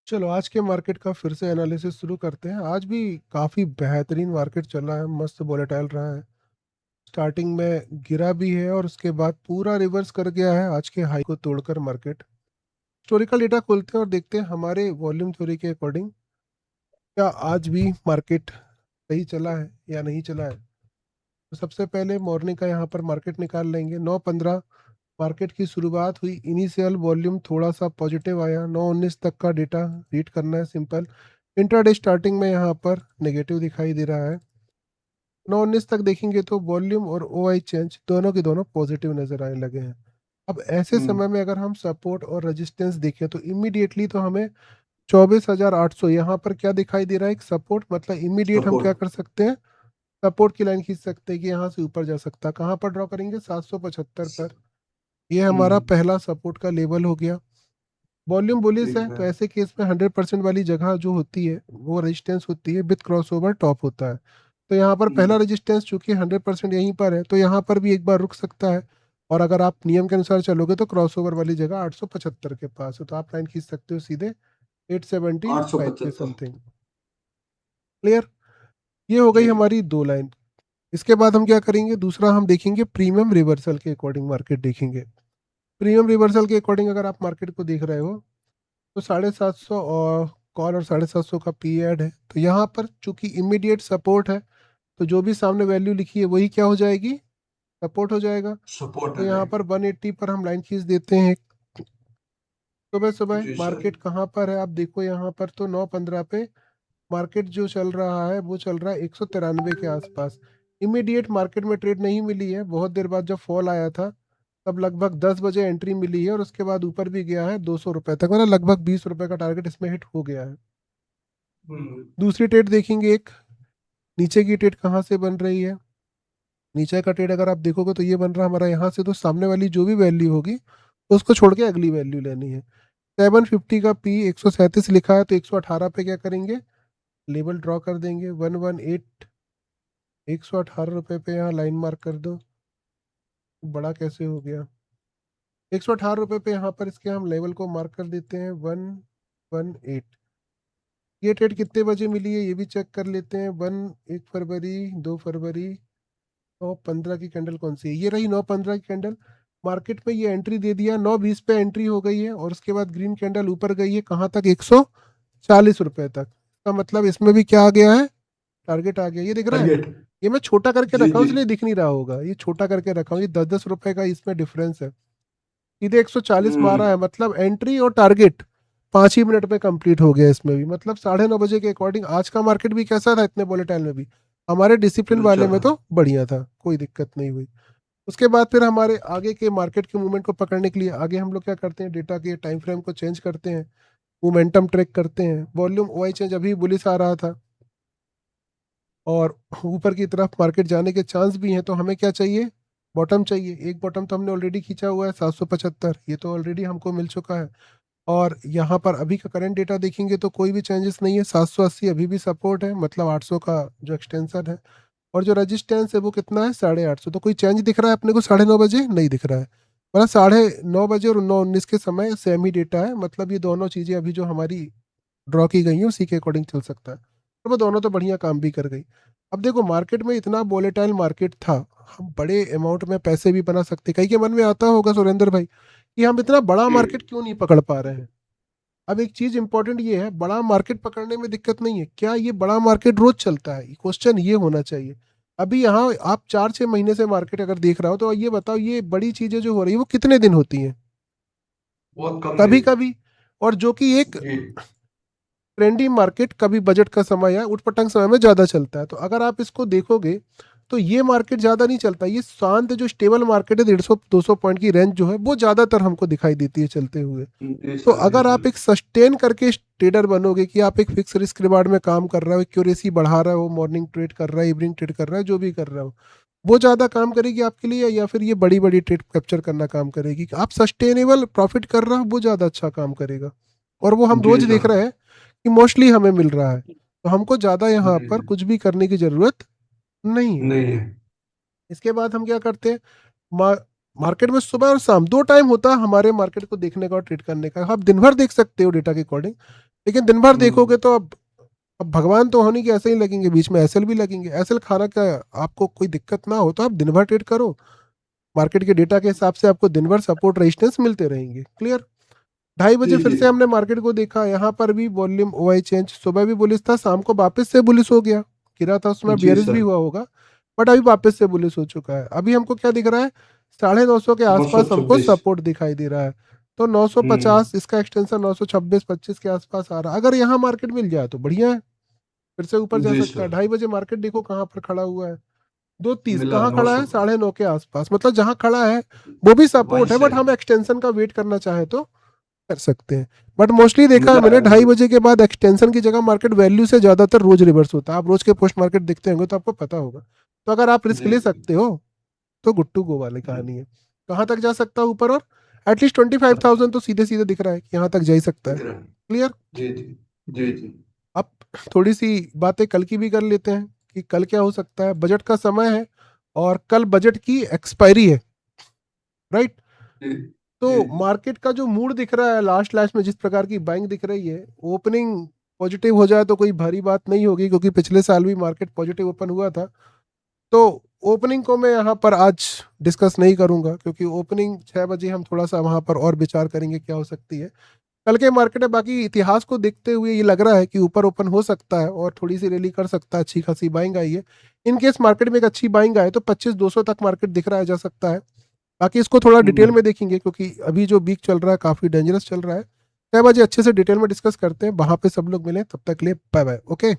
चलो आज के मार्केट का फिर से एनालिसिस शुरू करते हैं। आज भी काफ़ी बेहतरीन मार्केट चल रहा है, मस्त वोलेटाइल रहा है। स्टार्टिंग में गिरा भी है और उसके बाद पूरा रिवर्स कर गया है आज के हाई को तोड़कर मार्केट। हिस्टोरिकल डेटा खोलते हैं और देखते हैं हमारे वॉल्यूम थ्योरी के अकॉर्डिंग क्या आज भी मार्केट सही चला है या नहीं चला है। तो सबसे पहले मॉर्निंग का यहाँ पर मार्केट निकाल लेंगे। 9:15 मार्केट की शुरुआत हुई, इनिशियल वॉल्यूम थोड़ा सा पॉजिटिव आया। 9:19 तक का डेटा रीड करना है, सिंपल। इंट्राडे स्टार्टिंग में यहाँ पर नेगेटिव दिखाई दे रहा है। 9:19 तक देखेंगे तो वॉल्यूम और ओ आई चेंज दोनों के दोनों पॉजिटिव नजर आने लगे हैं। अब ऐसे हम्म। समय में अगर हम सपोर्ट और रेजिस्टेंस देखें तो इमीडिएटली तो हमें 24,800 यहाँ पर क्या दिखाई दे रहा है, एक सपोर्ट। मतलब इमीडिएट हम क्या सपोर्ट। कर सकते हैं, सपोर्ट की लाइन खींच सकते हैं कि यहाँ से ऊपर जा सकता है। कहाँ पर ड्रॉ करेंगे, 775 पर। ये हमारा हम्म। पहला सपोर्ट का लेवल हो गया। वॉल्यूम बुलिश है ठीक है। तो ऐसे केस में 100% वाली जगह जो होती है वो रेजिस्टेंस होती है, विथ क्रॉसओवर टॉप होता है। तो यहाँ पर पहला हम्म। रेजिस्टेंस चूंकि 100% यहीं पर है तो यहाँ पर भी एक बार रुक सकता है। और अगर आप नियम के अनुसार चलोगे तो क्रॉसओवर वाली जगह 875 के पास है, तो आप लाइन खींच सकते हो सीधे 875 के 875। समथिंग। क्लियर। ये हो गई ठीक है। हमारी दो लाइन। इसके बाद हम क्या करेंगे, दूसरा हम देखेंगे प्रीमियम रिवर्सल के अकॉर्डिंग मार्केट देखेंगे। प्रीमियम रिवर्सल के अकॉर्डिंग अगर आप मार्केट को देख रहे हो तो 750 और कॉल और 750 का पी एड है। तो यहाँ पर चूंकि इमीडिएट सपोर्ट है तो जो भी सामने वैल्यू लिखी है वही क्या हो जाएगी, सपोर्ट हो जाएगा। सपोर्ट तो आ यहाँ पर जाएगी। 180 पर हम लाइन खींच देते हैं। सुबह सुबह जी सर। मार्केट कहाँ पर है आप देखो, यहाँ पर तो 9:15 पे मार्केट जो चल रहा है वो चल रहा है 193 के आसपास। इमीडिएट मार्केट में ट्रेड नहीं मिली है, बहुत देर बाद जब फॉल आया था तब लगभग 10 बजे एंट्री मिली है और उसके बाद ऊपर भी गया है 200 रुपए तक, मतलब लगभग 20 रुपए का टारगेट इसमें हिट हो गया है। हम्म। दूसरी ट्रेड देखेंगे, एक नीचे की ट्रेड कहाँ से बन रही है। नीचे का ट्रेड अगर आप देखोगे तो ये बन रहा है हमारा यहाँ से, तो सामने वाली जो भी वैल्यू होगी उसको छोड़ के अगली वैल्यू लेनी है। 750 का पी 137 लिखा है तो 118 पे क्या करेंगे, लेवल ड्रॉ कर देंगे। 118, 118 रुपये पे यहाँ लाइन मार्क कर दो। बड़ा कैसे हो गया, 118 रुपये पे यहाँ पर इसके हम लेवल को मार्क कर देते हैं 118। ये ट्रेड कितने बजे मिली है ये भी चेक कर लेते हैं। 1 फरवरी, 2 फरवरी, 9:15 की कैंडल कौन सी है, ये रही 9:15 की कैंडल। मार्केट में ये एंट्री दे दिया, 9:20 पे एंट्री हो गई है और उसके बाद ग्रीन कैंडल ऊपर गई है कहाँ तक, 140 रुपए तक। का मतलब इसमें भी क्या आ गया है, टारगेट आ गया। ये दिख रहा है, टारगेट। ये मैं छोटा करके जी रखा हूँ जी। इसलिए दिख नहीं रहा होगा, ये छोटा करके रखा हूँ। ये 10-10 रुपए का इसमें डिफरेंस है। सीधे 140 मारा हम्म। है, मतलब एंट्री और टारगेट 5 ही मिनट में कंप्लीट हो गया इसमें भी। मतलब 9:30 बजे के अकॉर्डिंग आज का मार्केट भी कैसा था, इतने वोलेटाइल में भी हमारे डिसिप्लिन अच्छा वाले में था। तो बढ़िया था, कोई दिक्कत नहीं हुई। उसके बाद फिर हमारे आगे के मार्केट के मूवमेंट को पकड़ने के लिए आगे हम लोग क्या करते हैं, डेटा के टाइम फ्रेम को चेंज करते हैं, मोमेंटम ट्रैक करते हैं। वॉल्यूम ओआई चेंज अभी बुलिस आ रहा था और ऊपर की तरफ मार्केट जाने के चांस भी हैं, तो हमें क्या चाहिए, बॉटम चाहिए। एक बॉटम तो हमने ऑलरेडी खींचा हुआ है 775, ये तो ऑलरेडी हमको मिल चुका है। और यहाँ पर अभी का करंट डेटा देखेंगे तो कोई भी चेंजेस नहीं है, 780 अभी भी सपोर्ट है, मतलब 800 का जो एक्सटेंशन है। और जो रेजिस्टेंस है वो कितना है, 850। तो कोई चेंज दिख रहा है अपने को 9:30 बजे, नहीं दिख रहा है। मतलब 9:30 और 9:19 के समय सेम ही डेटा है, मतलब ये दोनों चीज़ें अभी जो हमारी ड्रॉ की गई है उसी के अकॉर्डिंग चल सकता है। तो वो दोनों तो बढ़िया काम भी कर गई। अब देखो मार्केट में इतना वोलेटाइल मार्केट था, हम बड़े अमाउंट में पैसे भी बना सकते। कई के मन में आता होगा सुरेंद्र भाई कि हम इतना बड़ा जी। मार्केट क्यों नहीं पकड़ पा रहे हैं। अब एक चीज इंपॉर्टेंट ये है, बड़ा मार्केट पकड़ने में दिक्कत नहीं है, क्या ये बड़ा मार्केट रोज चलता है, क्वेश्चन ये होना चाहिए। अभी यहाँ आप 4-6 महीने से मार्केट अगर देख रहा हो तो ये बताओ ये बड़ी चीजें जो हो रही है वो कितने दिन होती हैं, बहुत कम कभी दिन। कभी। और जो कि एक जी। ट्रेंडी मार्केट कभी बजट का समय या उठपटांग समय में ज्यादा चलता है। तो अगर आप इसको देखोगे तो ये मार्केट ज्यादा नहीं चलता, ये शांत जो स्टेबल मार्केट है 150-200 पॉइंट की रेंज जो है वो ज्यादातर हमको दिखाई देती है चलते हुए। जी तो सर। जी अगर आप सर। एक सस्टेन करके ट्रेडर बनोगे कि आप एक फिक्स रिस्क रिवार्ड में काम कर रहे हो, एक्यूरेसी बढ़ा रहे हो, मॉर्निंग ट्रेड कर रहा है, इवनिंग ट्रेड कर रहा है, जो भी कर रहे हो वो ज्यादा काम करेगी आपके लिए, या फिर ये बड़ी बड़ी ट्रेड कैप्चर करना काम करेगी। आप सस्टेनेबल प्रॉफिट कर रहे हो वो ज्यादा अच्छा काम करेगा। और वो हम जी रोज देख सर। रहे हैं कि मोस्टली हमें मिल रहा है, तो हमको ज्यादा यहाँ जी पर जी। कुछ भी करने की जरूरत नहीं है। नहीं है। इसके बाद हम क्या करते हैं, मार्केट में सुबह और शाम दो टाइम होता है हमारे मार्केट को देखने का और ट्रेड करने का। आप दिन भर देख सकते हो डेटा के अकॉर्डिंग। लेकिन दिन भर हम्म, देखोगे तो अब भगवान तो होने की ऐसे ही लगेंगे, बीच में एसएल भी लगेंगे। एसएल खाना का आपको कोई दिक्कत ना हो तो आप दिन भर ट्रेड करो, मार्केट के डेटा के हिसाब से आपको दिन भर सपोर्ट रेजिस्टेंस मिलते रहेंगे। क्लियर। 2:30 बजे जी फिर जी से हमने मार्केट को देखा, यहाँ पर भी वॉल्यूम ओआई चेंज, सुबह भी बुलिश था, शाम को वापस से बुलिश हो गया, गिरा था उसमें जी बियरिश भी सर। हुआ होगा, बट अभी वापस से बुलिश हो चुका है। अभी हमको क्या दिख रहा है, 950 के नौ सौ आसपास हमको छब्बीस सपोर्ट दिखाई दे रहा है। तो हम्म 950 इसका एक्सटेंशन 926-25 के आसपास आ रहा है। अगर यहाँ मार्केट मिल जाए तो बढ़िया है, फिर से ऊपर जा जी सकता है। सर। 2:30 बजे मार्केट देखो कहाँ पर खड़ा हुआ है, 2:30 मिला कहाँ नौ खड़ा सौ है, 9:30 के आसपास, मतलब जहाँ खड़ा है वो भी वहीं सपोर्ट है, से बट हम एक्सटेंशन का वेट करना चाहे तो कर सकते हैं। बट मोस्टली देखा है मिला मैंने, है ढाई बजे के बाद एक्सटेंशन की जगह मार्केट वैल्यू से ज्यादातर रोज रिवर्स होता है। आप रोज के पोस्ट मार्केट देखते होंगे तो आपको पता होगा। तो अगर आप रिस्क जी ले जी सकते हो तो गुड टू गो वाली जी। कहानी है। कहाँ तक जा सकता है ऊपर, और एटलीस्ट 25,000 तो सीधे सीधे दिख रहा है कि यहाँ तक जा ही सकता है। दिख रहा है। क्लियर। जी जी जी जी। अब थोड़ी सी बातें कल की भी कर लेते हैं कि कल क्या हो सकता है। बजट का समय है और कल बजट की एक्सपायरी है, राइट। जी जी तो जी मार्केट का जो मूड दिख रहा है लास्ट लास्ट में, जिस प्रकार की बाइंग दिख रही है, ओपनिंग पॉजिटिव हो जाए तो कोई भारी बात नहीं होगी, क्योंकि पिछले साल भी मार्केट पॉजिटिव ओपन हुआ था। तो ओपनिंग को मैं यहाँ पर आज डिस्कस नहीं करूंगा, क्योंकि ओपनिंग 6 बजे हम थोड़ा सा वहाँ पर और विचार करेंगे क्या हो सकती है कल के मार्केट में। बाकी इतिहास को देखते हुए ये लग रहा है कि ऊपर ओपन हो सकता है और थोड़ी सी रैली कर सकता है, अच्छी खासी बाइंग आई है। इन केस मार्केट में एक अच्छी बाइंग आए तो 25,200 तक मार्केट दिख रहा है, जा सकता है। बाकी इसको थोड़ा डिटेल हम्म। में देखेंगे, क्योंकि अभी जो वीक चल रहा है काफी डेंजरस चल रहा है। 6 बजे अच्छे से डिटेल में डिस्कस करते हैं, वहां पे सब लोग मिले, तब तक के लिए बाय बाय। ओके।